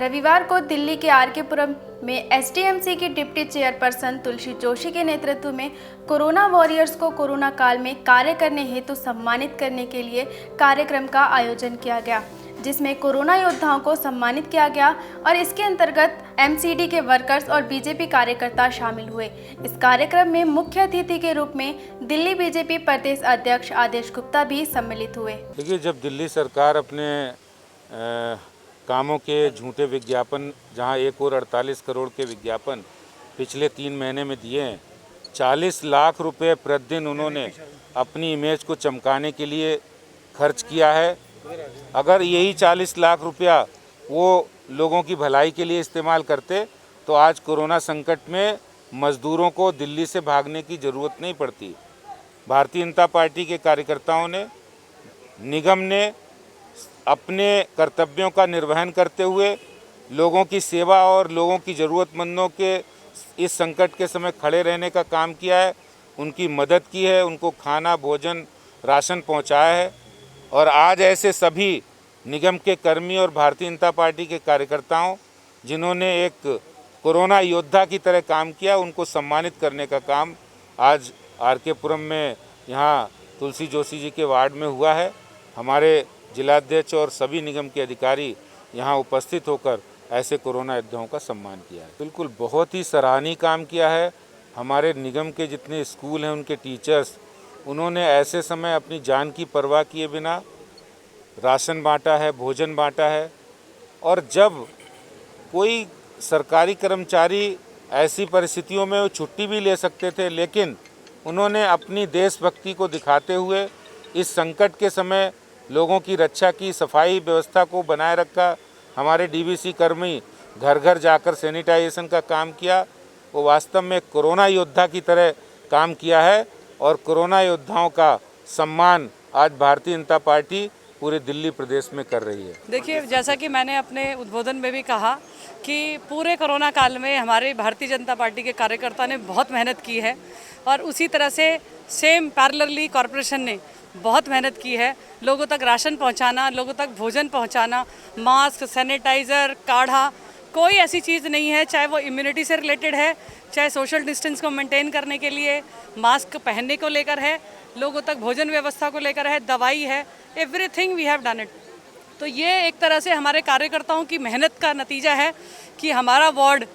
रविवार को दिल्ली के आरके पुरम में एसडीएमसी की डिप्टी चेयरपर्सन तुलसी जोशी के नेतृत्व में कोरोना वॉरियर्स को कोरोना काल में कार्य करने हेतु सम्मानित करने के लिए कार्यक्रम का आयोजन किया गया, जिसमें कोरोना योद्धाओं को सम्मानित किया गया और इसके अंतर्गत एमसीडी के वर्कर्स और बीजेपी कार्यकर्ता शामिल हुए। इस कार्यक्रम में मुख्य अतिथि के रूप में दिल्ली बीजेपी प्रदेश अध्यक्ष आदेश गुप्ता भी सम्मिलित हुए। देखिए, जब दिल्ली सरकार अपने कामों के झूठे विज्ञापन, जहां 1 और 48 करोड़ के विज्ञापन पिछले 3 महीने में दिए हैं, 40 लाख रुपए प्रतिदिन उन्होंने अपनी इमेज को चमकाने के लिए खर्च किया है। अगर यही 40 लाख रुपया वो लोगों की भलाई के लिए इस्तेमाल करते तो आज कोरोना संकट में मजदूरों को दिल्ली से भागने की ज़रूरत नहीं पड़ती। भारतीय जनता पार्टी के कार्यकर्ताओं ने, निगम ने अपने कर्तव्यों का निर्वहन करते हुए लोगों की सेवा और लोगों की ज़रूरतमंदों के इस संकट के समय खड़े रहने का काम किया है, उनकी मदद की है, उनको खाना, भोजन, राशन पहुंचाया है। और आज ऐसे सभी निगम के कर्मी और भारतीय जनता पार्टी के कार्यकर्ताओं जिन्होंने एक कोरोना योद्धा की तरह काम किया, उनको सम्मानित करने का काम आज आरके पुरम में यहाँ तुलसी जोशी जी के वार्ड में हुआ है। हमारे जिलाध्यक्ष और सभी निगम के अधिकारी यहाँ उपस्थित होकर ऐसे कोरोना योद्धाओं का सम्मान किया है। बिल्कुल बहुत ही सराहनीय काम किया है। हमारे निगम के जितने स्कूल हैं, उनके टीचर्स, उन्होंने ऐसे समय अपनी जान की परवाह किए बिना राशन बांटा है, भोजन बांटा है। और जब कोई सरकारी कर्मचारी ऐसी परिस्थितियों में वो छुट्टी भी ले सकते थे, लेकिन उन्होंने अपनी देशभक्ति को दिखाते हुए इस संकट के समय लोगों की रक्षा की, सफाई व्यवस्था को बनाए रखा। हमारे डीवीसी कर्मी घर घर जाकर सैनिटाइजेशन का काम किया। वो वास्तव में कोरोना योद्धा की तरह काम किया है और कोरोना योद्धाओं का सम्मान आज भारतीय जनता पार्टी पूरे दिल्ली प्रदेश में कर रही है। देखिए, जैसा कि मैंने अपने उद्बोधन में भी कहा कि पूरे कोरोना काल में हमारे भारतीय जनता पार्टी के कार्यकर्ता ने बहुत मेहनत की है और उसी तरह से सेम पैरेलली कॉरपोरेशन ने बहुत मेहनत की है। लोगों तक राशन पहुंचाना, लोगों तक भोजन पहुंचाना, मास्क, सैनिटाइज़र, काढ़ा, कोई ऐसी चीज़ नहीं है, चाहे वो इम्यूनिटी से रिलेटेड है, चाहे सोशल डिस्टेंस को मेंटेन करने के लिए मास्क पहनने को लेकर है, लोगों तक भोजन व्यवस्था को लेकर है, दवाई है, everything we have done it. तो ये एक तरह से हमारे कार्यकर्ताओं की मेहनत का नतीजा है कि हमारा वार्ड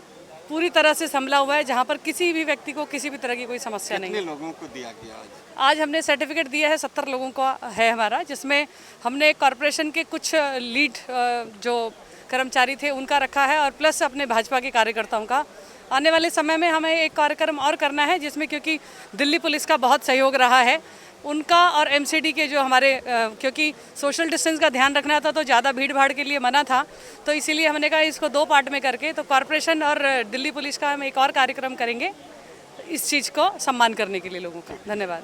पूरी तरह से संभला हुआ है, जहाँ पर किसी भी व्यक्ति को किसी भी तरह की कोई समस्या नहीं है। कितने लोगों को दिया गया आज हमने सर्टिफिकेट दिया है, 70 लोगों का है हमारा, जिसमें हमने कॉरपोरेशन के कुछ लीड जो कर्मचारी थे उनका रखा है और प्लस अपने भाजपा के कार्यकर्ताओं का। आने वाले समय में हमें एक कार्यक्रम और करना है, जिसमें क्योंकि दिल्ली पुलिस का बहुत सहयोग रहा है, उनका और एमसीडी के जो हमारे क्योंकि सोशल डिस्टेंस का ध्यान रखना था तो ज़्यादा भीड़ भाड़ के लिए मना था, तो इसीलिए हमने कहा इसको 2 पार्ट में करके तो कॉरपोरेशन और दिल्ली पुलिस का हम एक और कार्यक्रम करेंगे इस चीज़ को सम्मान करने के लिए लोगों का। धन्यवाद।